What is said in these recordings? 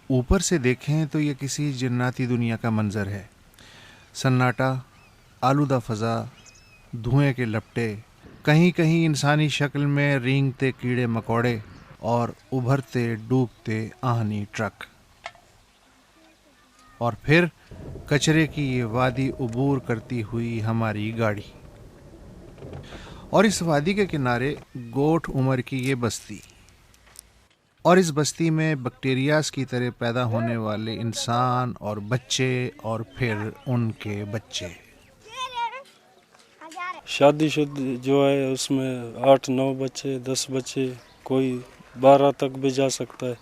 ऊपर से देखें तो ये किसी जन्नती दुनिया का मंजर है। सन्नाटा, आलूदा फ़ज़ा, धुएं के लपटे, कहीं कहीं इंसानी शक्ल में रेंगते कीड़े मकोड़े और उभरते डूबते आहनी ट्रक, और फिर कचरे की ये वादी उबूर करती हुई हमारी गाड़ी, और इस वादी के किनारे गोठ उमर की ये बस्ती, और इस बस्ती में बैक्टीरियाज की तरह पैदा होने वाले इंसान और बच्चे और फिर उनके बच्चे। शादीशुदा जो है उसमें 8-9 बच्चे, 10 बच्चे, कोई 12 तक भी जा सकता है।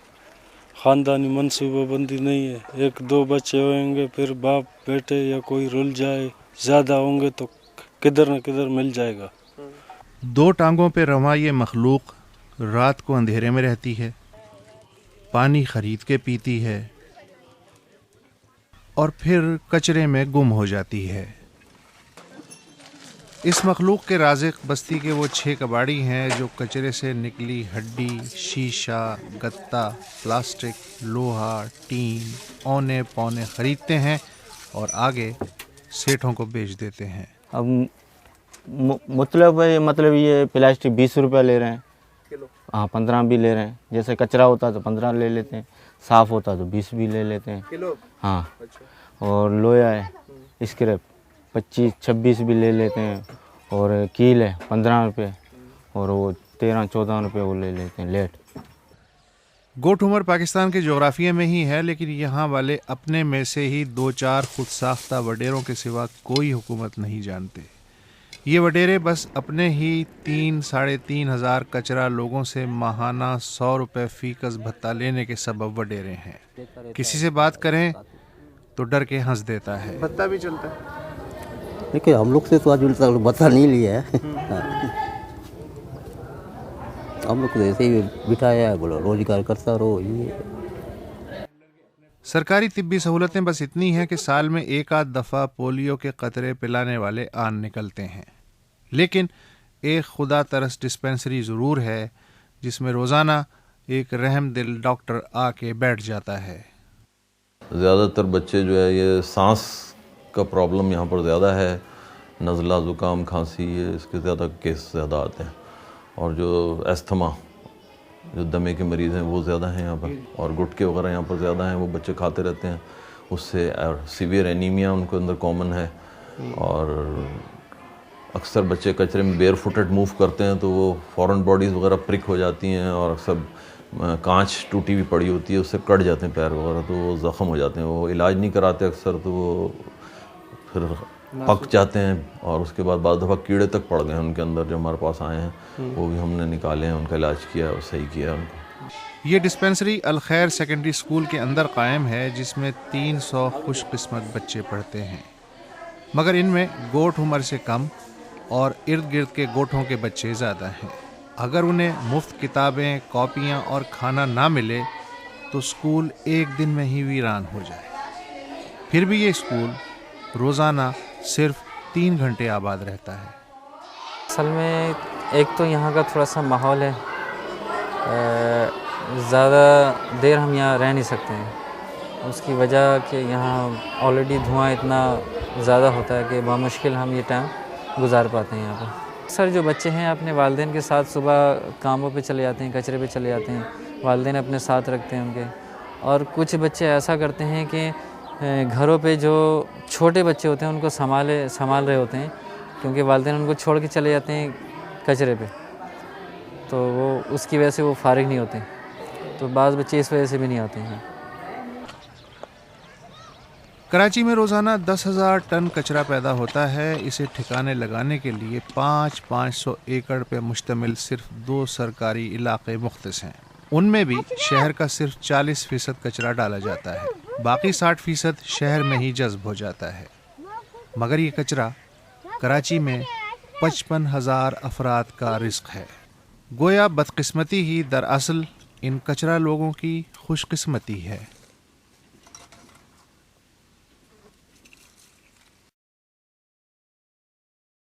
ख़ानदानी मनसूबाबंदी नहीं है। 1-2 बच्चे होंगे फिर बाप बेटे या कोई रुल जाए, ज़्यादा होंगे तो किधर न किधर मिल जाएगा। 2 टांगों पे रवां ये मखलूक रात को अंधेरे में रहती है, पानी खरीद के पीती है और फिर कचरे में गुम हो जाती है। इस मखलूक के राज़िक बस्ती के वो 6 कबाड़ी हैं जो कचरे से निकली हड्डी, शीशा, गत्ता, प्लास्टिक, लोहा, टीन, औने पौने खरीदते हैं और आगे सेठों को बेच देते हैं। अब मतलब ये प्लास्टिक 20 रुपये ले रहे हैं किलो। हाँ, 15 भी ले रहे हैं। जैसे कचरा होता तो 15 ले लेते हैं, साफ़ होता तो 20 भी ले लेते हैं किलो। हाँ। अच्छा। और लोया है स्क्रैप 25-26 भी ले लेते हैं, और कील है 15 रुपये, और वो 13-14 रुपये वो ले लेते हैं लेट। गोठ उमर पाकिस्तान के जोग्राफिया में ही है, लेकिन यहाँ वाले अपने में से ही 2-4 खुद साख्ता वडेरों के सिवा कोई हुकूमत नहीं जानते। ये वडेरे बस अपने ही 3-3.5 हज़ार कचरा लोगों से माहाना 100 रुपये फ़ीकस भत्ता लेने के सबब वडेरे हैं। किसी से बात करें तो डर के हंस देता है। भत्ता भी चलता है? देखिए, हम लोग से तो आज भत्ता नहीं लिया है। हम लोग तो ऐसे ही बिठाया है, बोलो रोजगार करता रहो। ये सरकारी तिब्बी सहूलतें बस इतनी हैं कि साल में 1-आध दफ़ा पोलियो के कतरे पिलाने वाले आन निकलते हैं, लेकिन एक खुदा तरस डिस्पेंसरी ज़रूर है जिसमें रोज़ाना एक रहम दिल डॉक्टर आके बैठ जाता है। ज़्यादातर बच्चे जो है ये सांस का प्रॉब्लम यहाँ पर ज़्यादा है, नज़ला, ज़ुकाम, खांसी, ये इसके ज़्यादा केस ज़्यादा आते हैं, और जो अस्थमा, जो दमे के मरीज़ हैं वो ज़्यादा हैं यहाँ पर, और गुटके वगैरह यहाँ पर ज़्यादा हैं, वो बच्चे खाते रहते हैं उससे, और सीवियर एनीमिया उनके अंदर कॉमन है। और अक्सर बच्चे कचरे में बेयर फुटेड मूव करते हैं तो वो फॉरेन बॉडीज़ वगैरह प्रिक हो जाती हैं, और अक्सर कांच टूटी हुई पड़ी होती है, उससे कट जाते हैं पैर वगैरह, तो वो ज़ख़म हो जाते हैं। वो इलाज नहीं कराते अक्सर, तो वो फिर पक जाते हैं, और उसके बाद बाद दफ़ा कीड़े तक पड़ गए हैं उनके अंदर जो हमारे पास आए हैं, वो भी हमने निकाले हैं, उनका इलाज किया और सही किया उनको। ये डिस्पेंसरी अल खैर सेकेंडरी स्कूल के अंदर कायम है, जिसमें 300 खुशकिस्मत बच्चे पढ़ते हैं, मगर इनमें गोठ उमर से कम और इर्द गिर्द के गोठों के बच्चे ज़्यादा हैं। अगर उन्हें मुफ्त किताबें, कॉपियाँ और खाना ना मिले तो स्कूल एक दिन में ही वीरान हो जाए। फिर भी ये स्कूल रोज़ाना सिर्फ 3 घंटे आबाद रहता है। असल में एक तो यहाँ का थोड़ा सा माहौल है, ज़्यादा देर हम यहाँ रह नहीं सकते हैं, उसकी वजह कि यहाँ ऑलरेडी धुआं इतना ज़्यादा होता है कि बहुत मुश्किल हम ये टाइम गुजार पाते हैं यहाँ पर। अक्सर जो बच्चे हैं अपने वालिदैन के साथ सुबह कामों पे चले जाते हैं, कचरे पे चले जाते हैं, वालिदैन अपने साथ रखते हैं उनके। और कुछ बच्चे ऐसा करते हैं कि घरों पे जो छोटे बच्चे होते हैं उनको संभाल रहे होते हैं, क्योंकि वालिदैन उनको छोड़ के चले जाते हैं कचरे पे, तो वो उसकी वजह से वो फारिग नहीं होते, तो बाज़ बच्चे इस वजह से भी नहीं आते हैं। कराची में रोज़ाना 10,000 टन कचरा पैदा होता है। इसे ठिकाने लगाने के लिए 500 एकड़ पे मुश्तमिल सिर्फ 2 सरकारी इलाके मुख्तस हैं। उनमें भी शहर का सिर्फ 40% कचरा डाला जाता है, बाकी 60% शहर में ही जज्ब हो जाता है। मगर ये कचरा कराची में 55,000 अफराद का रिस्क है। गोया बदकिस्मती ही दरअसल इन कचरा लोगों की खुशकिस्मती है।